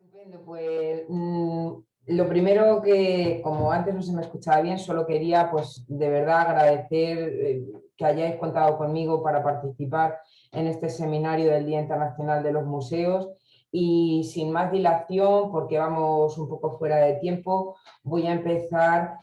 Estupendo, pues lo primero que, como antes no se me escuchaba bien, solo quería pues de verdad agradecer que hayáis contado conmigo para participar en este seminario del Día Internacional de los Museos y sin más dilación, porque vamos un poco fuera de tiempo, voy a empezar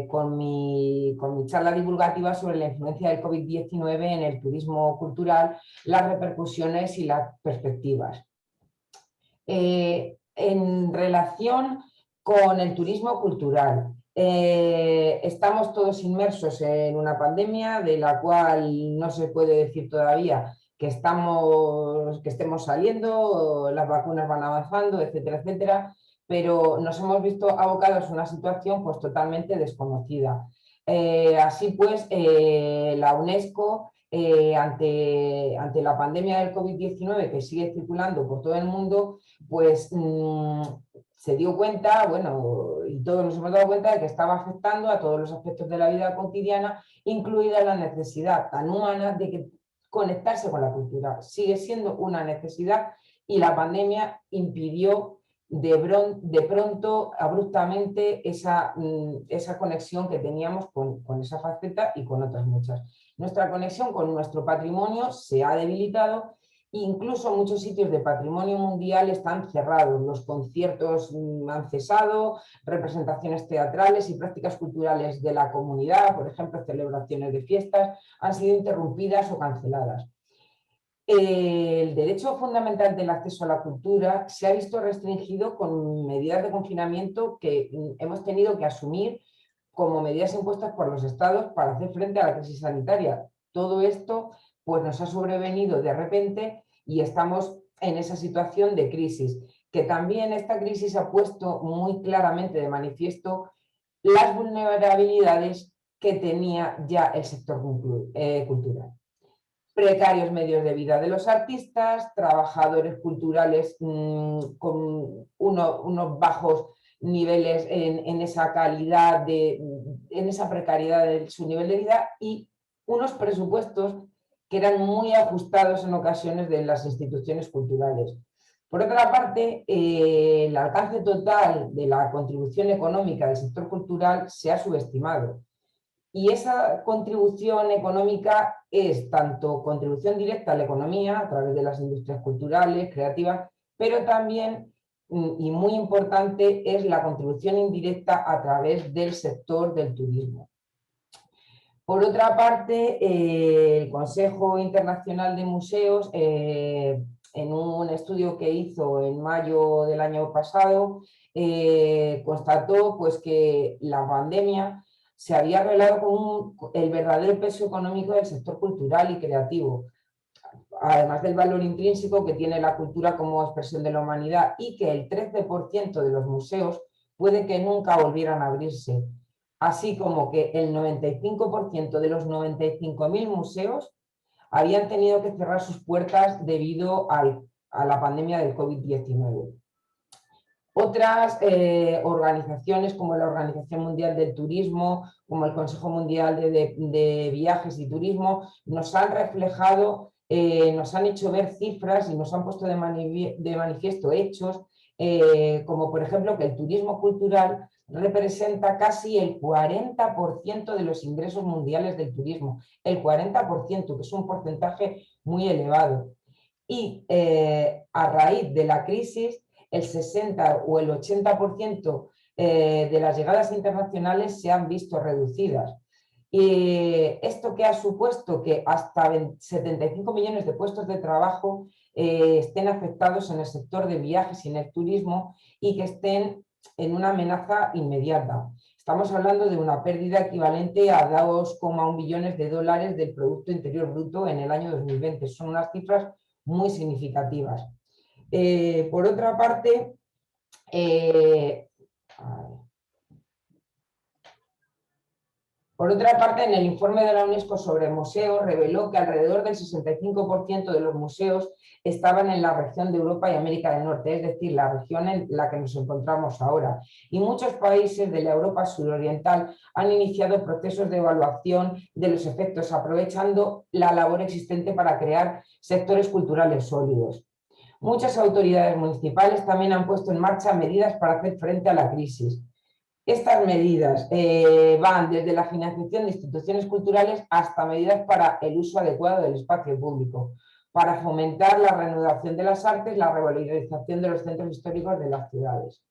con mi charla divulgativa sobre la influencia del COVID-19 en el turismo cultural, las repercusiones y las perspectivas. En relación con el turismo cultural, estamos todos inmersos en una pandemia de la cual no se puede decir todavía que estemos saliendo, las vacunas van avanzando, etcétera, etcétera, pero nos hemos visto abocados a una situación pues totalmente desconocida. Así pues, la UNESCO ante la pandemia del COVID-19 que sigue circulando por todo el mundo, pues se dio cuenta, bueno, y todos nos hemos dado cuenta de que estaba afectando a todos los aspectos de la vida cotidiana, incluida la necesidad tan humana de que conectarse con la cultura. Sigue siendo una necesidad y la pandemia impidió de pronto, abruptamente, esa conexión que teníamos con esa faceta y con otras muchas. Nuestra conexión con nuestro patrimonio se ha debilitado. Incluso muchos sitios de patrimonio mundial están cerrados, los conciertos han cesado, representaciones teatrales y prácticas culturales de la comunidad, por ejemplo, celebraciones de fiestas, han sido interrumpidas o canceladas. El derecho fundamental del acceso a la cultura se ha visto restringido con medidas de confinamiento que hemos tenido que asumir como medidas impuestas por los estados para hacer frente a la crisis sanitaria. Todo esto pues, nos ha sobrevenido de repente y estamos en esa situación de crisis, que también esta crisis ha puesto muy claramente de manifiesto las vulnerabilidades que tenía ya el sector cultural. Precarios medios de vida de los artistas, trabajadores culturales con unos bajos niveles en esa calidad, en esa precariedad de su nivel de vida y unos presupuestos que eran muy ajustados en ocasiones de las instituciones culturales. Por otra parte, el alcance total de la contribución económica del sector cultural se ha subestimado. Y esa contribución económica es tanto contribución directa a la economía a través de las industrias culturales, creativas, pero también, y muy importante, es la contribución indirecta a través del sector del turismo. Por otra parte, el Consejo Internacional de Museos, en un estudio que hizo en mayo del año pasado, constató pues, que la pandemia se había revelado como el verdadero peso económico del sector cultural y creativo, además del valor intrínseco que tiene la cultura como expresión de la humanidad y que el 13% de los museos puede que nunca volvieran a abrirse, así como que el 95% de los 95.000 museos habían tenido que cerrar sus puertas debido a la pandemia del COVID-19. Otras organizaciones como la Organización Mundial del Turismo, como el Consejo Mundial de Viajes y Turismo, nos han reflejado, nos han hecho ver cifras y nos han puesto de manifiesto hechos, como por ejemplo que el turismo cultural representa casi el 40% de los ingresos mundiales del turismo, el 40%, que es un porcentaje muy elevado. Y a raíz de la crisis, el 60 o el 80% de las llegadas internacionales se han visto reducidas. Esto que ha supuesto que hasta 75 millones de puestos de trabajo estén afectados en el sector de viajes y en el turismo y que estén en una amenaza inmediata. Estamos hablando de una pérdida equivalente a 2,1 billones de dólares del Producto Interior Bruto en el año 2020. Son unas cifras muy significativas. Por otra parte, en el informe de la UNESCO sobre museos reveló que alrededor del 65% de los museos estaban en la región de Europa y América del Norte, es decir, la región en la que nos encontramos ahora. Y muchos países de la Europa suroriental han iniciado procesos de evaluación de los efectos, aprovechando la labor existente para crear sectores culturales sólidos. Muchas autoridades municipales también han puesto en marcha medidas para hacer frente a la crisis. Estas medidas van desde la financiación de instituciones culturales hasta medidas para el uso adecuado del espacio público, para fomentar la reanudación de las artes, la revalorización de los centros históricos de las ciudades.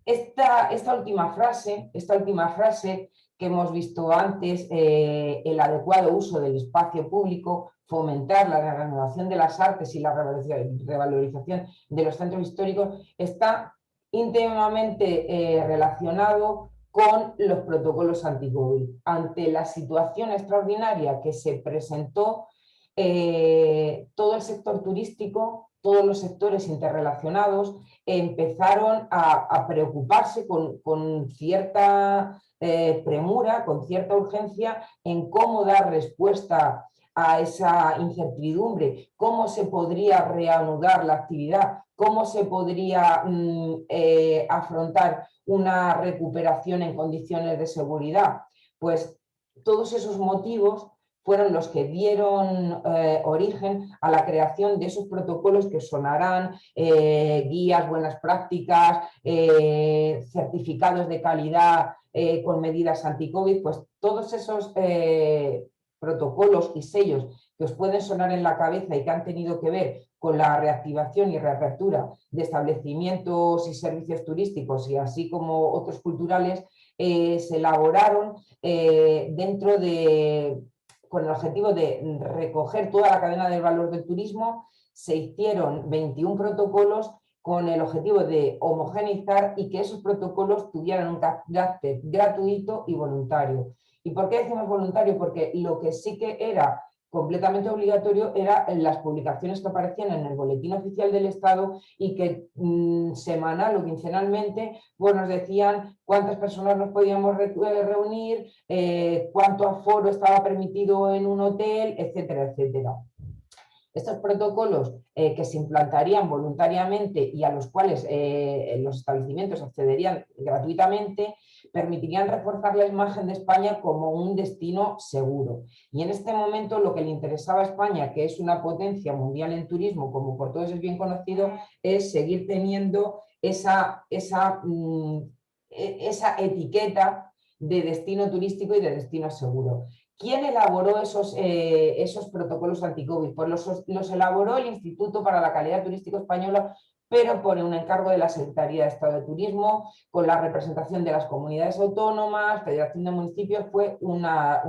Esta última frase que hemos visto antes, el adecuado uso del espacio público, fomentar la reanudación de las artes y la revalorización de los centros históricos, está íntimamente relacionado con los protocolos anti-COVID. Ante la situación extraordinaria que se presentó, todo el sector turístico, todos los sectores interrelacionados, empezaron a preocuparse con cierta premura, con cierta urgencia en cómo dar respuesta a esa incertidumbre, cómo se podría reanudar la actividad, cómo se podría afrontar una recuperación en condiciones de seguridad. Pues todos esos motivos fueron los que dieron origen a la creación de esos protocolos que sonarán, guías, buenas prácticas, certificados de calidad con medidas anti-COVID, pues todos esos protocolos y sellos que os pueden sonar en la cabeza y que han tenido que ver con la reactivación y reapertura de establecimientos y servicios turísticos y así como otros culturales, se elaboraron dentro de... con el objetivo de recoger toda la cadena del valor del turismo. Se hicieron 21 protocolos con el objetivo de homogeneizar y que esos protocolos tuvieran un carácter gratuito y voluntario. ¿Y por qué decimos voluntario? Porque lo que sí que era completamente obligatorio eran las publicaciones que aparecían en el Boletín Oficial del Estado y que semanal o quincenalmente pues nos decían cuántas personas nos podíamos reunir, cuánto aforo estaba permitido en un hotel, etcétera, etcétera. Estos protocolos que se implantarían voluntariamente y a los cuales los establecimientos accederían gratuitamente, permitirían reforzar la imagen de España como un destino seguro. Y en este momento lo que le interesaba a España, que es una potencia mundial en turismo, como por todos es bien conocido, es seguir teniendo esa etiqueta de destino turístico y de destino seguro. ¿Quién elaboró esos protocolos anti-COVID? Pues los elaboró el Instituto para la Calidad Turística Española, pero por un encargo de la Secretaría de Estado de Turismo, con la representación de las comunidades autónomas, Federación de Municipios. Fue una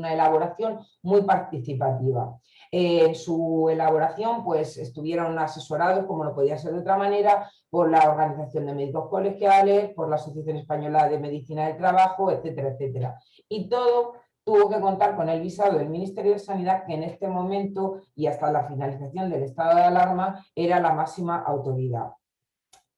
elaboración muy participativa. En su elaboración pues, estuvieron asesorados, como no podía ser de otra manera, por la Organización de Médicos Colegiales, por la Asociación Española de Medicina del Trabajo, etcétera, etcétera. Y todo tuvo que contar con el visado del Ministerio de Sanidad, que en este momento y hasta la finalización del estado de alarma era la máxima autoridad.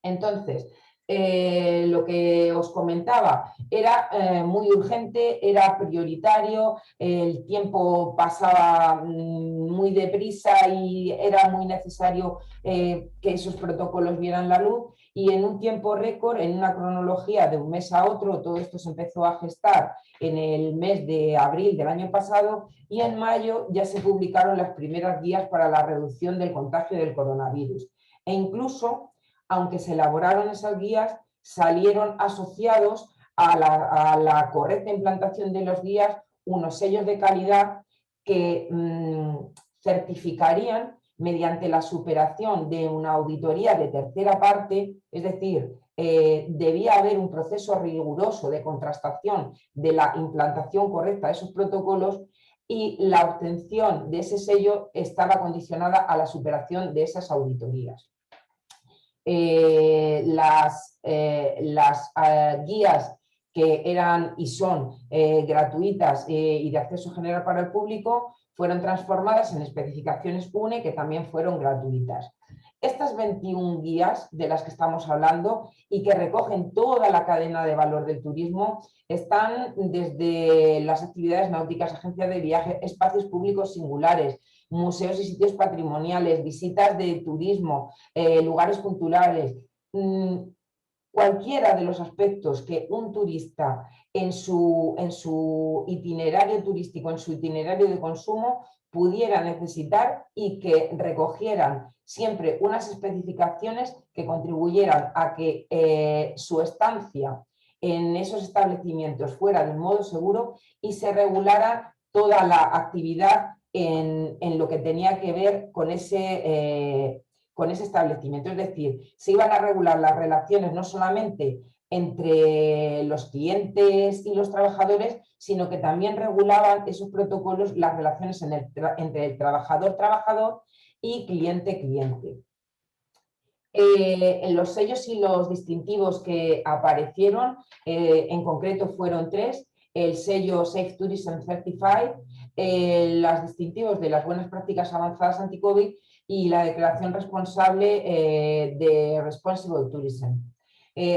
Entonces, lo que os comentaba era muy urgente, era prioritario, el tiempo pasaba muy deprisa y era muy necesario que esos protocolos vieran la luz, y en un tiempo récord, en una cronología de un mes a otro, todo esto se empezó a gestar en el mes de abril del año pasado, y en mayo ya se publicaron las primeras guías para la reducción del contagio del coronavirus. E incluso, aunque se elaboraron esas guías, salieron asociados a la correcta implantación de los guías unos sellos de calidad que certificarían mediante la superación de una auditoría de tercera parte, es decir, debía haber un proceso riguroso de contrastación de la implantación correcta de esos protocolos, y la obtención de ese sello estaba condicionada a la superación de esas auditorías. Las guías que eran y son gratuitas y de acceso general para el público fueron transformadas en especificaciones UNE, que también fueron gratuitas. Estas 21 guías de las que estamos hablando y que recogen toda la cadena de valor del turismo están desde las actividades náuticas, agencias de viaje, espacios públicos singulares, museos y sitios patrimoniales, visitas de turismo, lugares culturales, cualquiera de los aspectos que un turista en su itinerario turístico, en su itinerario de consumo, pudiera necesitar y que recogieran siempre unas especificaciones que contribuyeran a que su estancia en esos establecimientos fuera de un modo seguro y se regulara toda la actividad en lo que tenía que ver con ese establecimiento. Es decir, se iban a regular las relaciones no solamente entre los clientes y los trabajadores, sino que también regulaban esos protocolos las relaciones entre el trabajador-trabajador y cliente-cliente. En los sellos y los distintivos que aparecieron, en concreto fueron tres: el sello Safe Tourism Certified, los distintivos de las buenas prácticas avanzadas anti-COVID y la declaración responsable de Responsible Tourism.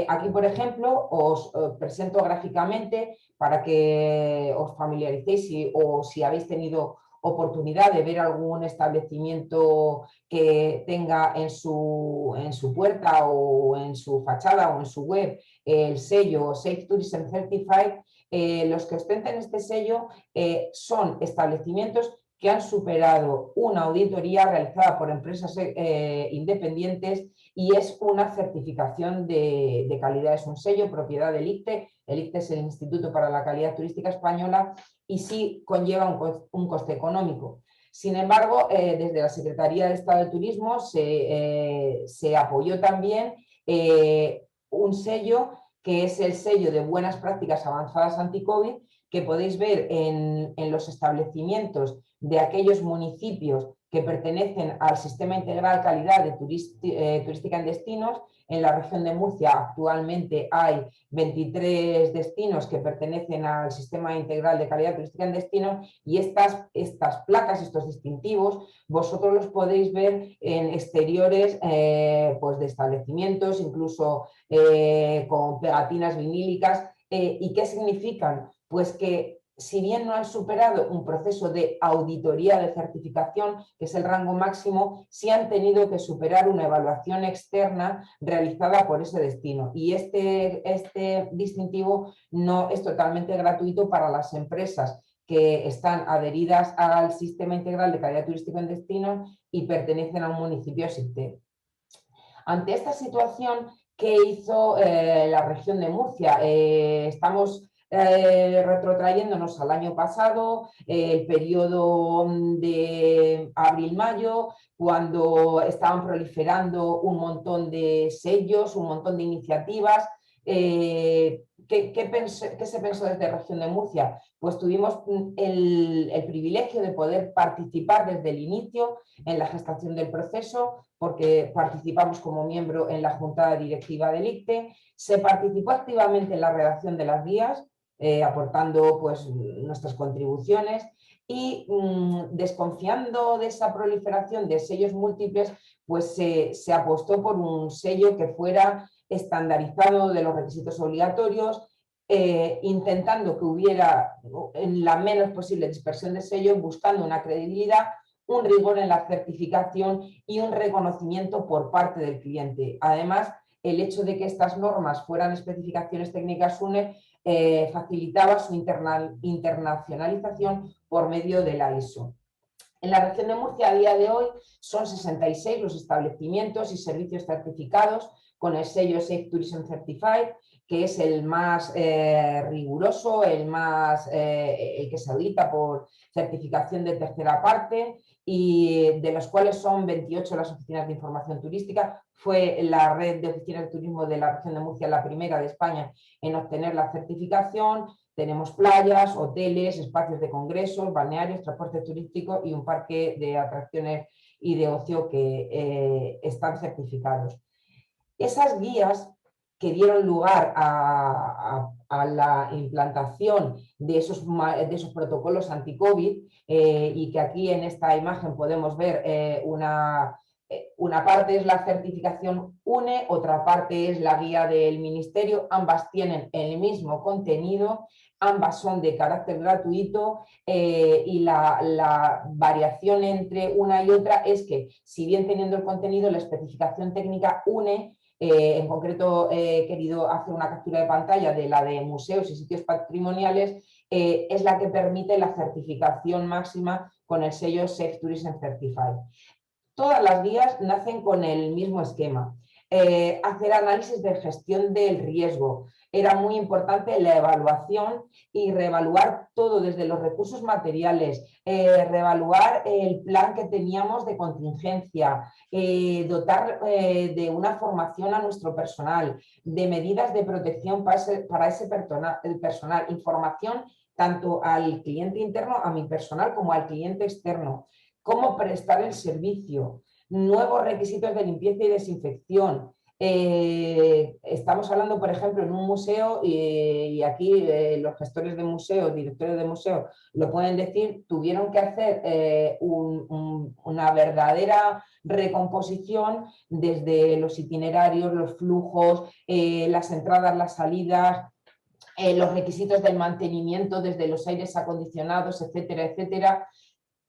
Aquí, por ejemplo, os presento gráficamente para que os familiaricéis o si habéis tenido oportunidad de ver algún establecimiento que tenga en su puerta o en su fachada o en su web el sello Safe Tourism Certified. Los que ostenten este sello son establecimientos que han superado una auditoría realizada por empresas independientes y es una certificación de calidad, es un sello propiedad del ICTE. El ICTE es el Instituto para la Calidad Turística Española y sí conlleva un coste económico. Sin embargo, desde la Secretaría de Estado de Turismo se apoyó también un sello que es el sello de buenas prácticas avanzadas anti-COVID, que podéis ver en los establecimientos de aquellos municipios que pertenecen al Sistema Integral Calidad de Turística en Destinos. En la región de Murcia actualmente hay 23 destinos que pertenecen al Sistema Integral de Calidad Turística en Destinos y estas placas, estos distintivos, vosotros los podéis ver en exteriores pues de establecimientos, incluso con pegatinas vinílicas. ¿Y qué significan? Pues que si bien no han superado un proceso de auditoría de certificación, que es el rango máximo, sí han tenido que superar una evaluación externa realizada por ese destino. Y este distintivo no es totalmente gratuito para las empresas que están adheridas al Sistema Integral de Calidad Turística en Destinos y pertenecen a un municipio SICTE. Ante esta situación, ¿qué hizo la región de Murcia? Estamos retrotrayéndonos al año pasado, el periodo de abril-mayo, cuando estaban proliferando un montón de sellos, un montón de iniciativas. ¿Qué se pensó desde la región de Murcia? Pues tuvimos el privilegio de poder participar desde el inicio en la gestación del proceso, porque participamos como miembro en la junta directiva del ICTE, se participó activamente en la redacción de las guías, aportando pues nuestras contribuciones y desconfiando de esa proliferación de sellos múltiples, pues se apostó por un sello que fuera estandarizado de los requisitos obligatorios, intentando que hubiera la menos posible dispersión de sellos, buscando una credibilidad, un rigor en la certificación y un reconocimiento por parte del cliente. Además, el hecho de que estas normas fueran especificaciones técnicas UNE facilitaba su internacionalización por medio de la ISO. En la región de Murcia, a día de hoy, son 66 los establecimientos y servicios certificados con el sello Safe Tourism Certified, que es el más riguroso, el que se audita por certificación de tercera parte, y de los cuales son 28 las oficinas de información turística. Fue la red de oficinas de turismo de la región de Murcia la primera de España en obtener la certificación. Tenemos playas, hoteles, espacios de congresos, balnearios, transporte turístico y un parque de atracciones y de ocio que están certificados. Esas guías que dieron lugar a la implantación de esos protocolos anti-COVID y que aquí en esta imagen podemos ver una parte es la certificación UNE, otra parte es la guía del Ministerio, ambas tienen el mismo contenido, ambas son de carácter gratuito y la variación entre una y otra es que, si bien teniendo el contenido, la especificación técnica UNE En concreto, he querido hacer una captura de pantalla de la de museos y sitios patrimoniales, es la que permite la certificación máxima con el sello Safe Tourism Certified. Todas las guías nacen con el mismo esquema. Hacer análisis de gestión del riesgo. Era muy importante la evaluación y reevaluar todo desde los recursos materiales, reevaluar el plan que teníamos de contingencia, dotar de una formación a nuestro personal, de medidas de protección para ese personal, información tanto al cliente interno, a mi personal, como al cliente externo. Cómo prestar el servicio, nuevos requisitos de limpieza y desinfección. Estamos hablando, por ejemplo, en un museo, y aquí los gestores de museo, directores de museo, lo pueden decir, tuvieron que hacer una verdadera recomposición desde los itinerarios, los flujos, las entradas, las salidas, los requisitos del mantenimiento desde los aires acondicionados, etcétera, etcétera.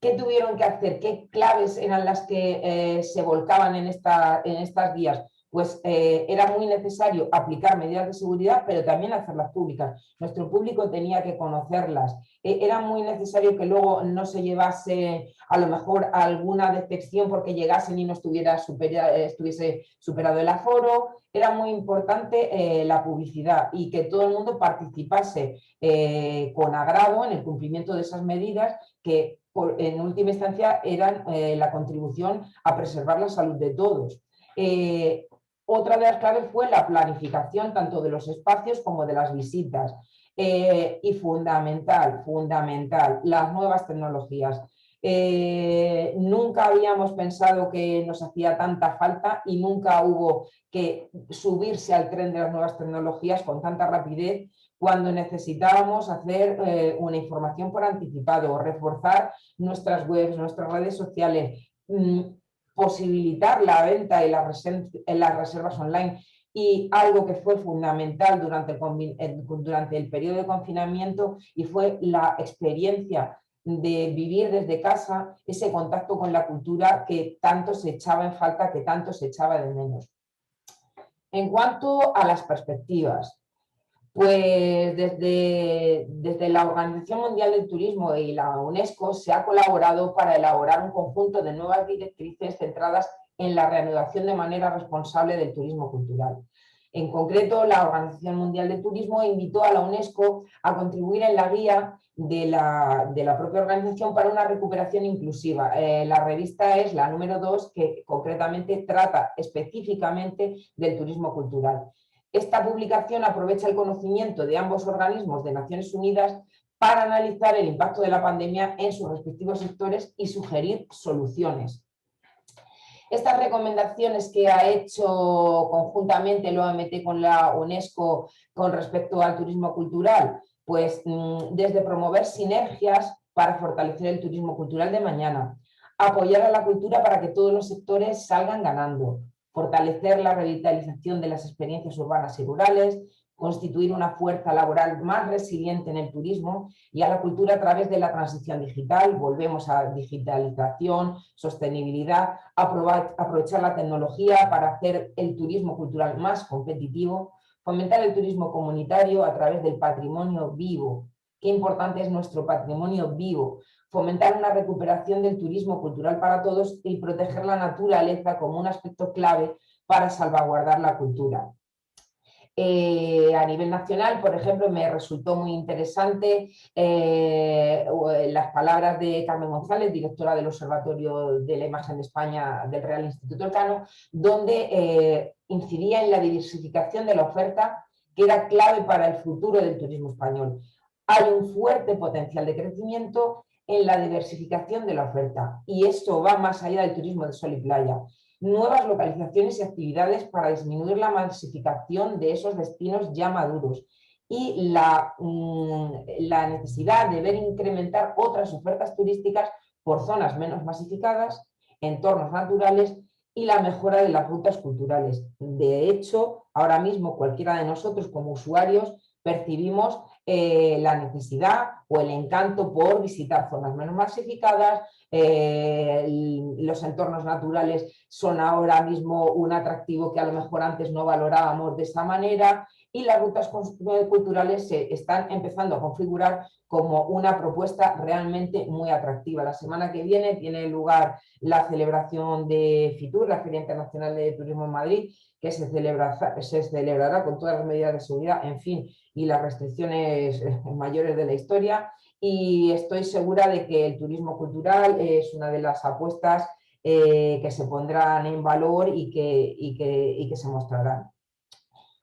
¿Qué tuvieron que hacer? ¿Qué claves eran las que se volcaban en estas guías? Pues era muy necesario aplicar medidas de seguridad, pero también hacerlas públicas. Nuestro público tenía que conocerlas. Era muy necesario que luego no se llevase a lo mejor alguna detección porque llegasen y no estuviese superado el aforo. Era muy importante la publicidad y que todo el mundo participase con agrado en el cumplimiento de esas medidas que en última instancia eran la contribución a preservar la salud de todos. Otra de las claves fue la planificación tanto de los espacios como de las visitas. Y fundamental, las nuevas tecnologías. Nunca habíamos pensado que nos hacía tanta falta y nunca hubo que subirse al tren de las nuevas tecnologías con tanta rapidez cuando necesitábamos hacer una información por anticipado, reforzar nuestras webs, nuestras redes sociales, posibilitar la venta y las reservas online. Y algo que fue fundamental durante el periodo de confinamiento y fue la experiencia de vivir desde casa ese contacto con la cultura que tanto se echaba en falta, que tanto se echaba de menos. En cuanto a las perspectivas, pues desde la Organización Mundial del Turismo y la UNESCO se ha colaborado para elaborar un conjunto de nuevas directrices centradas en la reanudación de manera responsable del turismo cultural. En concreto, la Organización Mundial del Turismo invitó a la UNESCO a contribuir en la guía de la propia organización para una recuperación inclusiva. La revista es la número 2, que concretamente trata específicamente del turismo cultural. Esta publicación aprovecha el conocimiento de ambos organismos de Naciones Unidas para analizar el impacto de la pandemia en sus respectivos sectores y sugerir soluciones. Estas recomendaciones que ha hecho conjuntamente el OMT con la UNESCO con respecto al turismo cultural, pues desde promover sinergias para fortalecer el turismo cultural de mañana, apoyar a la cultura para que todos los sectores salgan ganando, fortalecer la revitalización de las experiencias urbanas y rurales, constituir una fuerza laboral más resiliente en el turismo y a la cultura a través de la transición digital. Volvemos a digitalización, sostenibilidad, aprovechar la tecnología para hacer el turismo cultural más competitivo, fomentar el turismo comunitario a través del patrimonio vivo. Qué importante es nuestro patrimonio vivo. Fomentar una recuperación del turismo cultural para todos y proteger la naturaleza como un aspecto clave para salvaguardar la cultura. A nivel nacional, por ejemplo, me resultó muy interesante las palabras de Carmen González, directora del Observatorio de la Imagen de España del Real Instituto Elcano, donde incidía en la diversificación de la oferta, que era clave para el futuro del turismo español. Hay un fuerte potencial de crecimiento en la diversificación de la oferta y esto va más allá del turismo de sol y playa. Nuevas localizaciones y actividades para disminuir la masificación de esos destinos ya maduros y la necesidad de ver incrementar otras ofertas turísticas por zonas menos masificadas, entornos naturales y la mejora de las rutas culturales. De hecho, ahora mismo cualquiera de nosotros como usuarios percibimos la necesidad o el encanto por visitar zonas menos masificadas, los entornos naturales son ahora mismo un atractivo que a lo mejor antes no valorábamos de esa manera, y las rutas culturales se están empezando a configurar como una propuesta realmente muy atractiva. La semana que viene tiene lugar la celebración de FITUR, la Feria Internacional de Turismo en Madrid, que se celebrará con todas las medidas de seguridad, en fin, y las restricciones mayores de la historia, y estoy segura de que el turismo cultural es una de las apuestas que se pondrán en valor y que se mostrarán.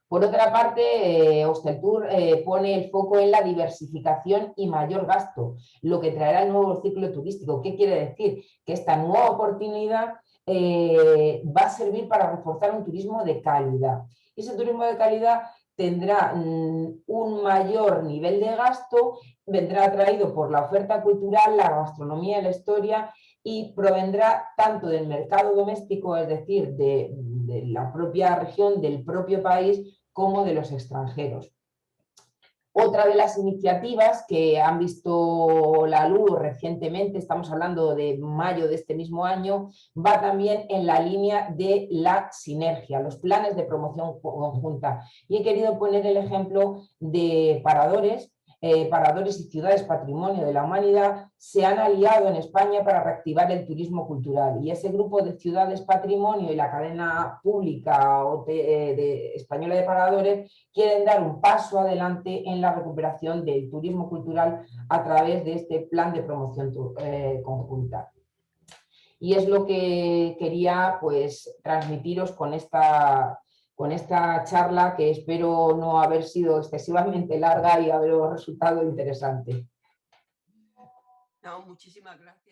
Por otra parte, Hosteltour pone el foco en la diversificación y mayor gasto, lo que traerá el nuevo ciclo turístico. ¿Qué quiere decir? Que esta nueva oportunidad va a servir para reforzar un turismo de calidad. Y ese turismo de calidad tendrá un mayor nivel de gasto, vendrá atraído por la oferta cultural, la gastronomía y la historia, y provendrá tanto del mercado doméstico, es decir, de la propia región, del propio país, como de los extranjeros. Otra de las iniciativas que han visto la luz recientemente, estamos hablando de mayo de este mismo año, va también en la línea de la sinergia, los planes de promoción conjunta. Y he querido poner el ejemplo de Paradores. Paradores y Ciudades Patrimonio de la Humanidad se han aliado en España para reactivar el turismo cultural, y ese grupo de Ciudades Patrimonio y la cadena pública española de Paradores quieren dar un paso adelante en la recuperación del turismo cultural a través de este plan de promoción conjunta. Y es lo que quería, pues, transmitiros con esta charla, que espero no haber sido excesivamente larga y haber resultado interesante. No, muchísimas gracias.